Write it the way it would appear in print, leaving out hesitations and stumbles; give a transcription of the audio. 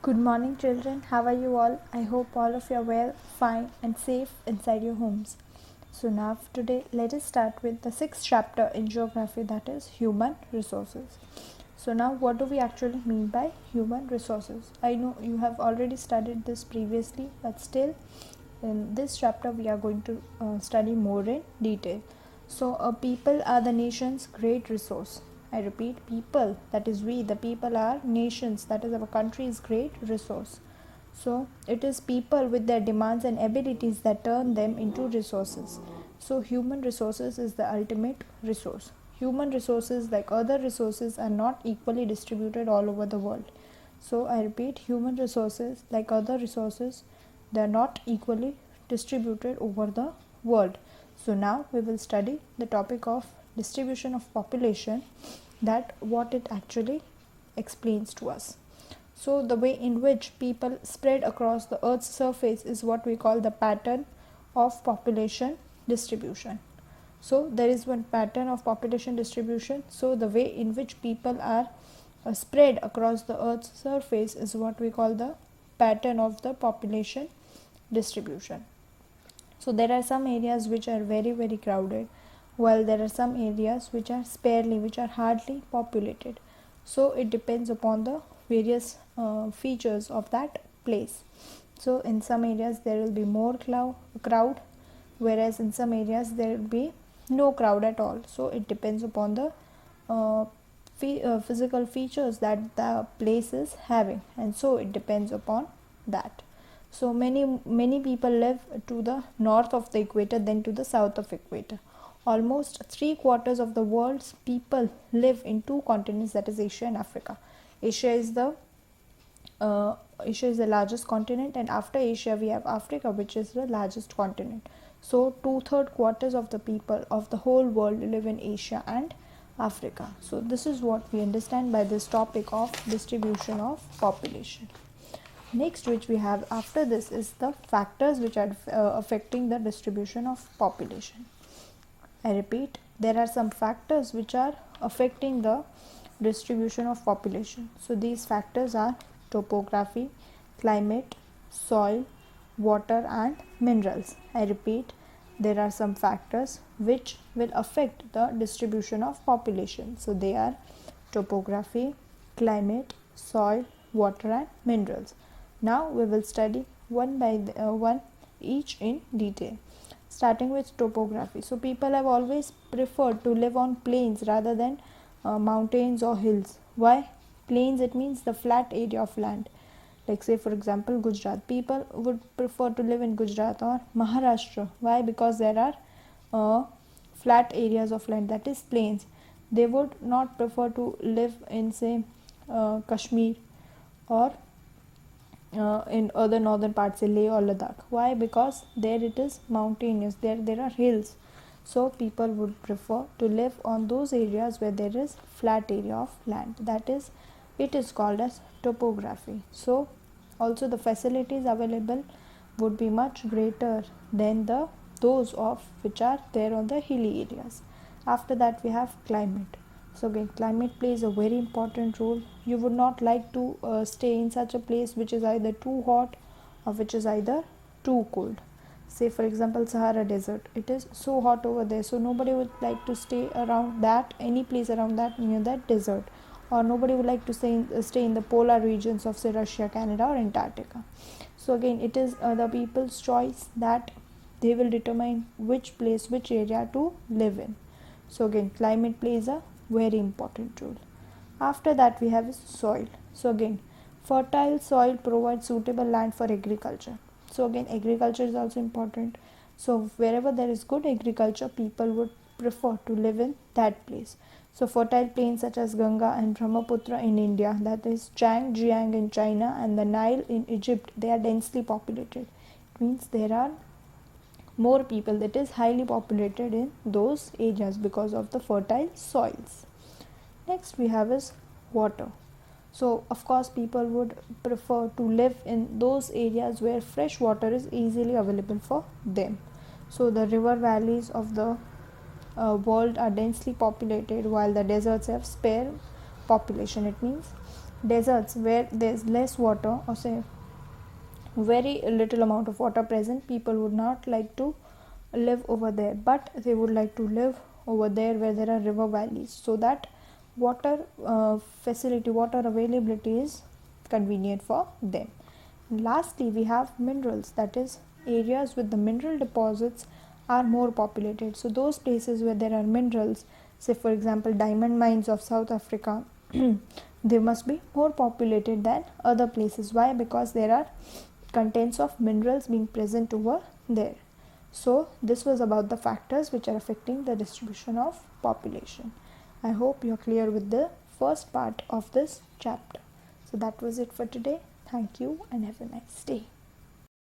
Good morning, children. How are you all? I hope all of you are well, fine, and safe inside your homes. So, now today, let us start with the sixth chapter in geography, that is human resources. So, now what do we actually mean by human resources? I know you have already studied this previously, but still, in this chapter, we are going to study more in detail. So, people are the nation's great resource. I repeat, people, that is we, the people are nations, that is our country's great resource. So, it is people with their demands and abilities that turn them into resources. So, human resources is the ultimate resource. Human resources, like other resources, are not equally distributed all over the world. So, I repeat, human resources, like other resources, they are not equally distributed over the world. So, now we will study the topic of distribution of population, that what it actually explains to us. So, the way in which people spread across the earth's surface is what we call the pattern of population distribution. So, there is one pattern of population distribution. So, the way in which people are spread across the earth's surface is what we call the pattern of the population distribution. So, there are some areas which are very crowded, while there are some areas which are sparely, which are hardly populated. So, it depends upon the various features of that place. So, in some areas there will be more crowd, whereas in some areas there will be no crowd at all. So, it depends upon the physical features that the place is having, and so it depends upon that. So many people live to the north of the equator than to the south of equator. Almost 3/4 of the world's people live in two continents, that is Asia and Africa. Asia is the largest continent, and after Asia we have Africa, which is the largest continent. So 2/3 quarters of the people of the whole world live in Asia and Africa. So this is what we understand by this topic of distribution of population. Next, which we have after this, is the factors which are affecting the distribution of population. I repeat, there are some factors which are affecting the distribution of population. So these factors are topography, climate, soil, water, and minerals. I repeat, there are some factors which will affect the distribution of population. So they are topography, climate, soil, water, and minerals. Now we will study one by one each in detail, starting with topography. So people have always preferred to live on plains rather than mountains or hills. Why? Plains, it means the flat area of land. Like, say for example, Gujarat. People would prefer to live in Gujarat or Maharashtra. Why? Because there are flat areas of land, that is plains. They would not prefer to live in, say, Kashmir or in other northern parts, say Leh or Ladakh. Why? Because there it is mountainous, there are hills. So people would prefer to live on those areas where there is flat area of land, that is, it is called as topography. So also the facilities available would be much greater than those of which are there on the hilly areas. After that we have climate. So again, climate plays a very important role. You would not like to stay in such a place which is either too hot or which is either too cold. Say for example, Sahara Desert, it is so hot over there, so nobody would like to stay around that, any place around that, near that desert. Or nobody would like to stay in the polar regions of, say, Russia, Canada, or Antarctica. So again, it is the people's choice that they will determine which place, which area to live in. So again, climate plays a very important role. After that we have soil. So again, fertile soil provides suitable land for agriculture. So again, agriculture is also important. So wherever there is good agriculture, people would prefer to live in that place. So fertile plains such as Ganga and Brahmaputra in India, that is Zhangjiang in China, and the Nile in Egypt, they are densely populated. It means there are more people, that is highly populated in those areas because of the fertile soils. Next we have is water. So of course people would prefer to live in those areas where fresh water is easily available for them. So the river valleys of the world are densely populated, while the deserts have spare population. It means deserts where there's less water, or say very little amount of water present, people would not like to live over there, but they would like to live over there where there are river valleys, so that water facility, water availability is convenient for them. And lastly, we have minerals, that is areas with the mineral deposits are more populated. So those places where there are minerals, say for example diamond mines of South Africa, they must be more populated than other places. Why? Because there are contents of minerals being present over there. So this was about the factors which are affecting the distribution of population. I hope you're clear with the first part of this chapter. So that was it for today. Thank you and have a nice day.